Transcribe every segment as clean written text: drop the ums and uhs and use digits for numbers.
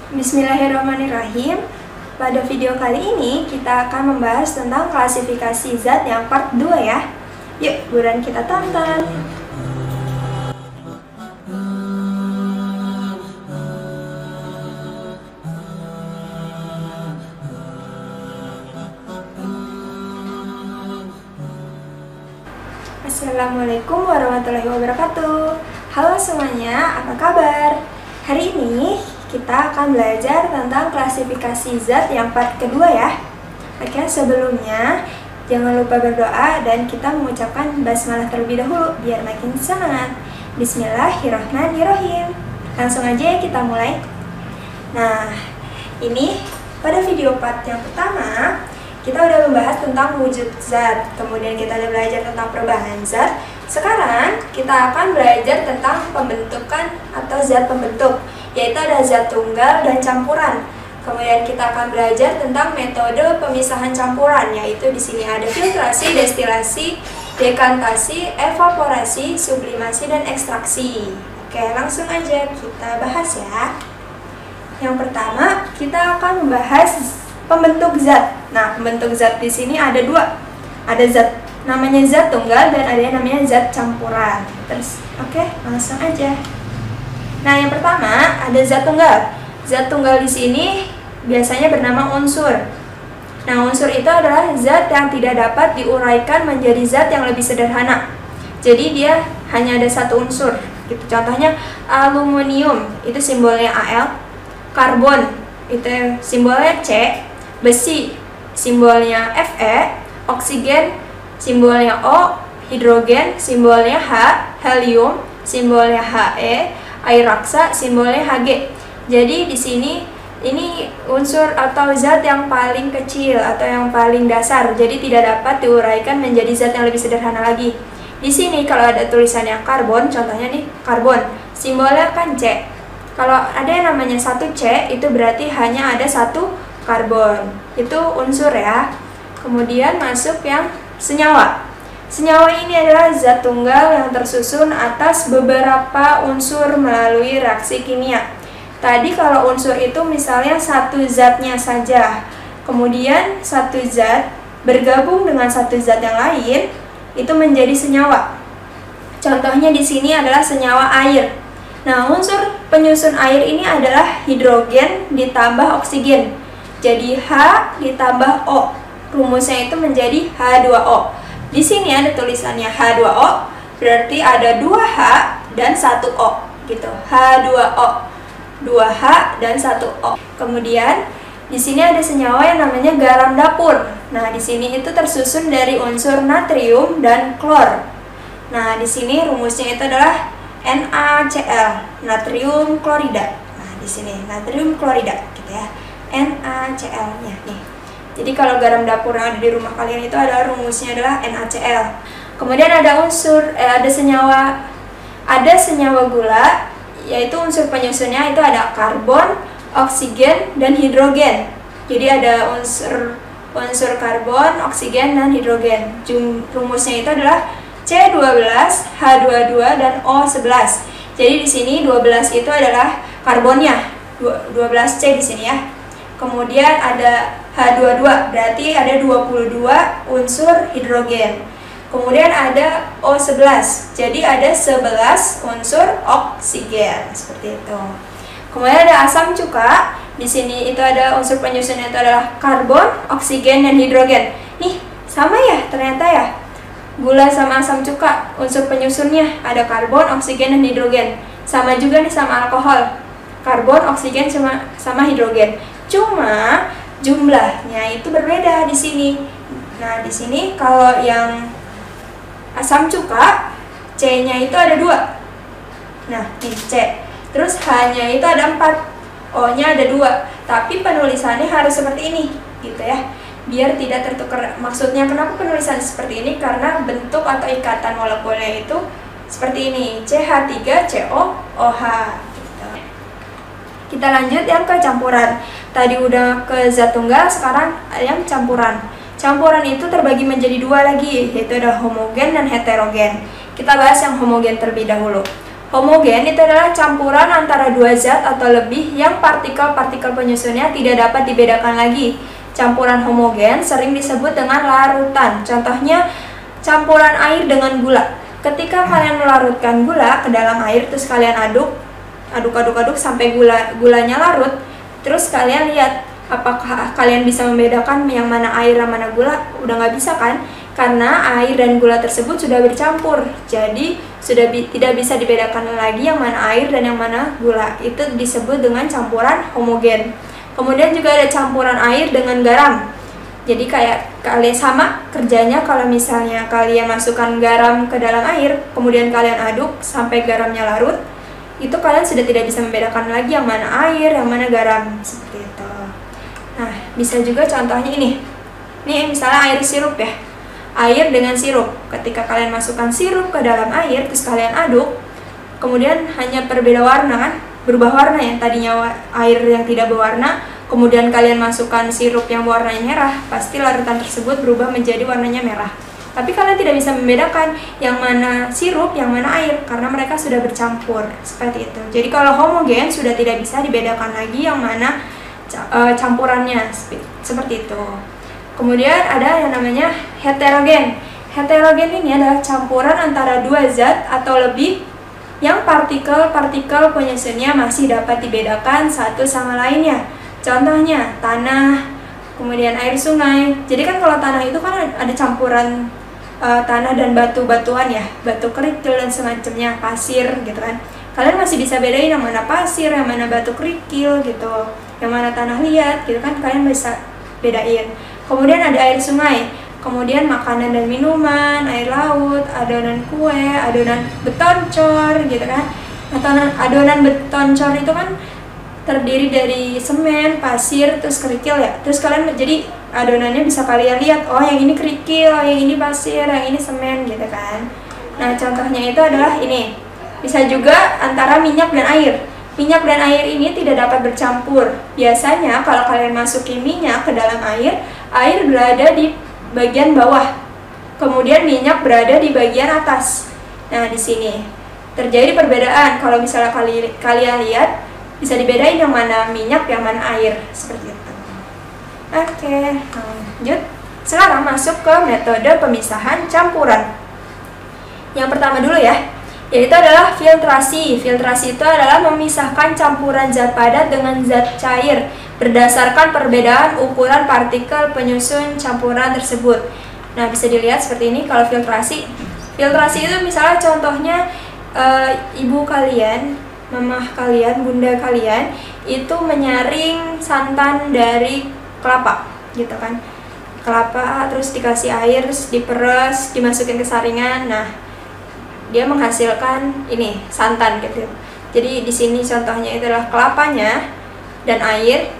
Bismillahirrahmanirrahim. Pada video kali ini kita akan membahas tentang klasifikasi zat yang part 2 ya. Yuk, buruan kita tonton. Assalamualaikum warahmatullahi wabarakatuh. Halo semuanya, apa kabar? Hari ini kita akan belajar tentang klasifikasi zat yang part kedua ya. Oke, sebelumnya jangan lupa berdoa dan kita mengucapkan basmalah terlebih dahulu biar makin semangat. Bismillahirrahmanirrahim. Langsung aja ya kita mulai. Nah, ini pada video part yang pertama kita udah membahas tentang wujud zat, kemudian kita udah belajar tentang perubahan zat. Sekarang kita akan belajar tentang pembentukan atau zat pembentuk, yaitu ada zat tunggal dan campuran. Kemudian kita akan belajar tentang metode pemisahan campuran, yaitu di sini ada filtrasi, destilasi, dekantasi, evaporasi, sublimasi, dan ekstraksi. Oke, langsung aja kita bahas ya. Yang pertama, kita akan membahas pembentuk zat. Nah, pembentuk zat di sini ada dua. Ada zat namanya zat tunggal dan ada yang namanya zat campuran. Terus, oke, langsung aja. Nah, yang pertama ada zat tunggal. Zat tunggal di sini biasanya bernama unsur. Nah, unsur itu adalah zat yang tidak dapat diuraikan menjadi zat yang lebih sederhana. Jadi dia hanya ada satu unsur. Gitu. Contohnya aluminium itu simbolnya Al, karbon itu simbolnya C, besi simbolnya Fe, oksigen simbolnya O, hidrogen simbolnya H, helium simbolnya He, air raksa simbolnya Hg. Jadi di sini ini unsur atau zat yang paling kecil atau yang paling dasar. Jadi tidak dapat diuraikan menjadi zat yang lebih sederhana lagi. Di sini kalau ada tulisannya karbon, contohnya nih karbon, simbolnya kan C. Kalau ada yang namanya satu C, itu berarti hanya ada satu karbon. Itu unsur ya. Kemudian masuk yang senyawa. Senyawa ini adalah zat tunggal yang tersusun atas beberapa unsur melalui reaksi kimia. Tadi kalau unsur itu misalnya satu zatnya saja, kemudian satu zat bergabung dengan satu zat yang lain, itu menjadi senyawa. Contohnya di sini adalah senyawa air. Nah, unsur penyusun air ini adalah hidrogen ditambah oksigen. Jadi H ditambah O. Rumusnya itu menjadi H2O. Di sini ada tulisannya H2O, berarti ada 2H dan 1O gitu. H2O. 2H dan 1O. Kemudian di sini ada senyawa yang namanya garam dapur. Nah, di sini itu tersusun dari unsur natrium dan klor. Nah, di sini rumusnya itu adalah NaCl, natrium klorida. Nah, di sini natrium klorida gitu ya. NaCl-nya nih. Jadi kalau garam dapur yang ada di rumah kalian itu adalah rumusnya adalah NaCl. Kemudian ada senyawa gula, yaitu unsur penyusunnya itu ada karbon, oksigen, dan hidrogen. Jadi ada unsur karbon, oksigen, dan hidrogen. Rumusnya itu adalah C12, H22, dan O11. Jadi di sini 12 itu adalah karbonnya, 12C di sini ya. Kemudian ada H22, berarti ada 22 unsur hidrogen. Kemudian ada O11, jadi ada 11 unsur oksigen, seperti itu. Kemudian ada asam cuka, di sini itu ada unsur penyusunnya itu adalah karbon, oksigen, dan hidrogen. Nih, sama ya ternyata ya. Gula sama asam cuka, unsur penyusunnya ada karbon, oksigen, dan hidrogen. Sama juga nih sama alkohol, karbon, oksigen, sama hidrogen. Cuma jumlahnya itu berbeda di sini. Nah, di sini kalau yang asam cuka, C-nya itu ada 2. Nah, ini C. Terus H-nya itu ada 4, O-nya ada 2. Tapi penulisannya harus seperti ini, gitu ya. Biar tidak tertukar. Maksudnya kenapa penulisan seperti ini? Karena bentuk atau ikatan molekulnya itu seperti ini. CH3COOH. Gitu. Kita lanjut yang ke campuran. Tadi udah ke zat tunggal, sekarang yang campuran. Campuran itu terbagi menjadi 2 lagi, yaitu ada homogen dan heterogen. Kita bahas yang homogen terlebih dahulu. Homogen itu adalah campuran antara dua zat atau lebih yang partikel-partikel penyusunnya tidak dapat dibedakan lagi. Campuran homogen sering disebut dengan larutan. Contohnya campuran air dengan gula. Ketika kalian melarutkan gula ke dalam air, terus kalian aduk sampai gulanya larut, terus kalian lihat apakah kalian bisa membedakan yang mana air dan mana gula? Udah nggak bisa kan? Karena air dan gula tersebut sudah bercampur, jadi tidak bisa dibedakan lagi yang mana air dan yang mana gula. Itu disebut dengan campuran homogen. Kemudian juga ada campuran air dengan garam. Jadi kayak kalian sama kerjanya kalau misalnya kalian masukkan garam ke dalam air, kemudian kalian aduk sampai garamnya larut, itu kalian sudah tidak bisa membedakan lagi yang mana air, yang mana garam, seperti itu. Nah, bisa juga contohnya ini. Ini misalnya air sirup ya. Air dengan sirup. Ketika kalian masukkan sirup ke dalam air, terus kalian aduk, kemudian hanya berbeda warna kan? Berubah warna ya. Tadinya air yang tidak berwarna, kemudian kalian masukkan sirup yang warnanya merah, pasti larutan tersebut berubah menjadi warnanya merah. Tapi kalian tidak bisa membedakan yang mana sirup, yang mana air, karena mereka sudah bercampur, seperti itu. Jadi kalau homogen sudah tidak bisa dibedakan lagi yang mana campurannya, seperti itu. Kemudian ada yang namanya heterogen. Heterogen ini adalah campuran antara dua zat atau lebih yang partikel-partikel penyusunnya masih dapat dibedakan satu sama lainnya. Contohnya tanah, kemudian air sungai. Jadi kan kalau tanah itu kan ada campuran tanah dan batu-batuan ya, batu kerikil dan semacamnya, pasir gitu kan. Kalian masih bisa bedain yang mana pasir, yang mana batu kerikil gitu, yang mana tanah liat gitu kan, kalian bisa bedain. Kemudian ada air sungai, kemudian makanan dan minuman, air laut, adonan kue, adonan beton cor gitu kan. Adonan beton cor itu kan terdiri dari semen, pasir, terus kerikil ya. Terus kalian jadi adonannya bisa kalian lihat, oh yang ini kerikil, oh yang ini pasir, yang ini semen gitu kan. Nah contohnya itu adalah ini. Bisa juga antara minyak dan air. Minyak dan air ini tidak dapat bercampur. Biasanya kalau kalian masukin minyak ke dalam air berada di bagian bawah, kemudian minyak berada di bagian atas. Nah di sini terjadi perbedaan. Kalau misalnya kalian lihat, bisa dibedain yang mana minyak, yang mana air, seperti itu. Oke, lanjut. Sekarang masuk ke metode pemisahan campuran. Yang pertama dulu ya, yaitu adalah filtrasi. Filtrasi itu adalah memisahkan campuran zat padat dengan zat cair berdasarkan perbedaan ukuran partikel penyusun campuran tersebut. Nah, bisa dilihat seperti ini kalau filtrasi. Filtrasi itu misalnya contohnya ibu kalian, mamah kalian, bunda kalian itu menyaring santan dari kelapa, gitu kan. Kelapa terus dikasih air, terus diperes, dimasukin ke saringan. Nah, dia menghasilkan ini santan gitu. Jadi di sini contohnya itu adalah kelapanya dan air,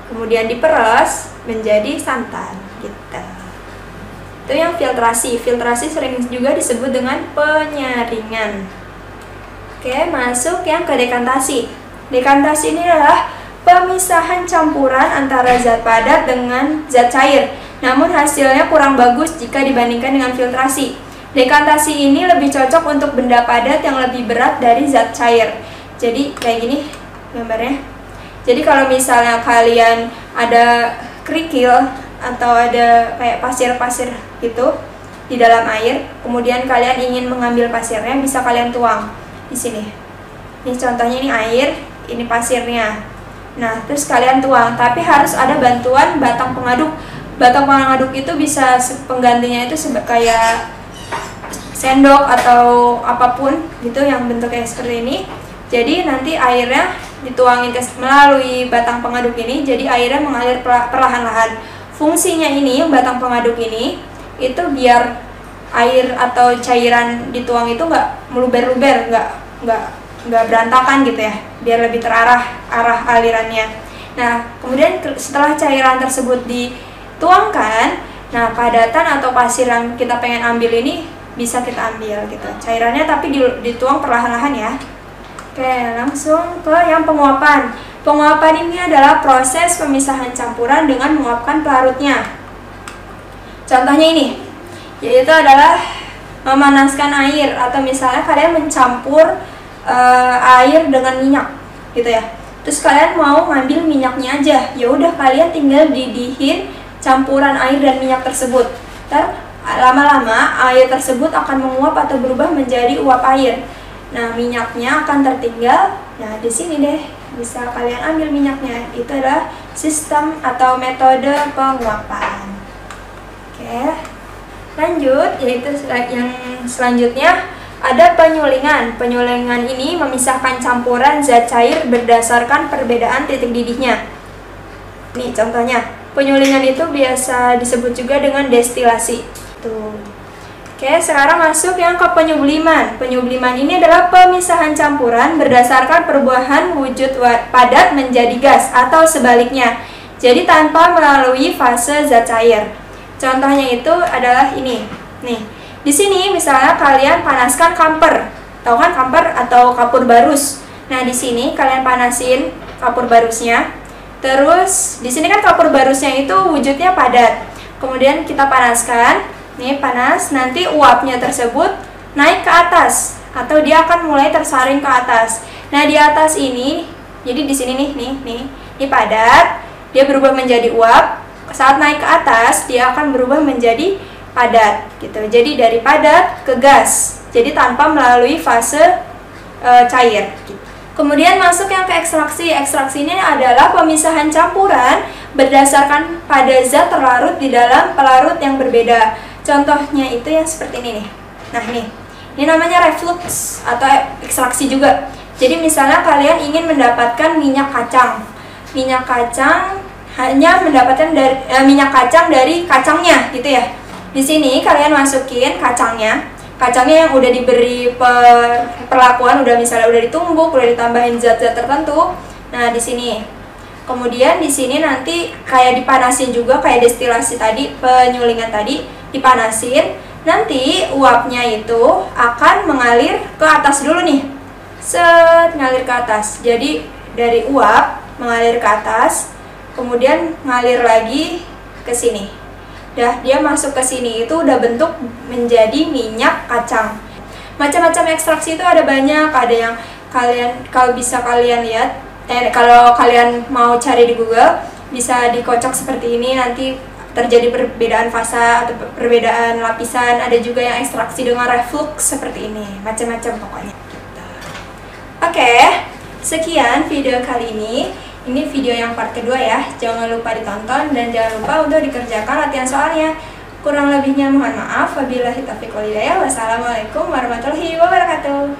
kemudian diperes menjadi santan gitu. Itu yang filtrasi. Filtrasi sering juga disebut dengan penyaringan. Oke, masuk yang ke dekantasi. Dekantasi ini adalah pemisahan campuran antara zat padat dengan zat cair, namun hasilnya kurang bagus jika dibandingkan dengan filtrasi. Dekantasi ini lebih cocok untuk benda padat yang lebih berat dari zat cair. Jadi kayak gini gambarnya. Jadi kalau misalnya kalian ada kerikil atau ada kayak pasir-pasir gitu di dalam air, kemudian kalian ingin mengambil pasirnya, bisa kalian tuang di sini. Ini contohnya, ini air, ini pasirnya. Nah, terus kalian tuang, tapi harus ada bantuan batang pengaduk. Batang pengaduk itu bisa penggantinya itu kayak sendok atau apapun gitu yang bentuknya seperti ini. Jadi nanti airnya dituangin melalui batang pengaduk ini, jadi airnya mengalir perlahan-lahan. Fungsinya ini, batang pengaduk ini itu biar air atau cairan dituang itu nggak meluber-luber, nggak berantakan gitu ya, biar lebih terarah arah alirannya. Nah, kemudian setelah cairan tersebut dituangkan, nah padatan atau pasir yang kita pengen ambil ini bisa kita ambil gitu cairannya, tapi dituang perlahan-lahan ya. Oke, langsung ke yang penguapan. Penguapan ini adalah proses pemisahan campuran dengan menguapkan pelarutnya. Contohnya ini, yaitu adalah memanaskan air, atau misalnya kalian mencampur air dengan minyak gitu ya. Terus kalian mau ngambil minyaknya aja, ya udah kalian tinggal didihin campuran air dan minyak tersebut. Ntar lama-lama air tersebut akan menguap atau berubah menjadi uap air. Nah, minyaknya akan tertinggal. Nah, di sini deh bisa kalian ambil minyaknya. Itu adalah sistem atau metode penguapan. Oke. Lanjut, yaitu yang selanjutnya ada penyulingan. Penyulingan ini memisahkan campuran zat cair berdasarkan perbedaan titik didihnya. Nih contohnya, penyulingan itu biasa disebut juga dengan destilasi. Tuh. Oke, sekarang masuk yang ke penyubliman. Penyubliman ini adalah pemisahan campuran berdasarkan perubahan wujud padat menjadi gas atau sebaliknya. Jadi tanpa melalui fase zat cair. Contohnya itu adalah ini. Nih. Di sini misalnya kalian panaskan kamper, tahu kan kamper atau kapur barus. Nah, di sini kalian panasin kapur barusnya. Terus di sini kan kapur barusnya itu wujudnya padat. Kemudian kita panaskan, nih panas, nanti uapnya tersebut naik ke atas atau dia akan mulai tersaring ke atas. Nah, di atas ini, jadi di sini nih, ini padat, dia berubah menjadi uap. Saat naik ke atas, dia akan berubah menjadi padat gitu. Jadi dari padat ke gas. Jadi tanpa melalui fase cair. Kemudian masuk yang ke ekstraksi. Ekstraksi ini adalah pemisahan campuran berdasarkan pada zat terlarut di dalam pelarut yang berbeda. Contohnya itu yang seperti ini nih. Nah, ini namanya reflux atau ekstraksi juga. Jadi misalnya kalian ingin mendapatkan minyak kacang. Minyak kacang hanya mendapatkan minyak kacang dari kacangnya gitu ya. Di sini kalian masukin kacangnya yang udah diberi perlakuan, misalnya udah ditumbuk, udah ditambahin zat-zat tertentu. Nah, di sini. Kemudian di sini nanti kayak dipanasin juga, kayak destilasi tadi, penyulingan tadi, dipanasin. Nanti uapnya itu akan mengalir ke atas dulu nih. Set, ngalir ke atas. Jadi dari uap mengalir ke atas, kemudian ngalir lagi ke sini. Dia masuk ke sini itu udah bentuk menjadi minyak kacang. Macam-macam ekstraksi itu ada banyak. Ada yang kalau bisa kalian lihat, kalau kalian mau cari di Google, bisa dikocok seperti ini, nanti terjadi perbedaan fase atau perbedaan lapisan. Ada juga yang ekstraksi dengan reflux seperti ini, macam-macam pokoknya. Oke, sekian video kali ini. Ini video yang part kedua ya, jangan lupa ditonton dan jangan lupa untuk dikerjakan latihan soalnya. Kurang lebihnya mohon maaf. Wabillahi taufiq wal hidayah. Wassalamualaikum warahmatullahi wabarakatuh.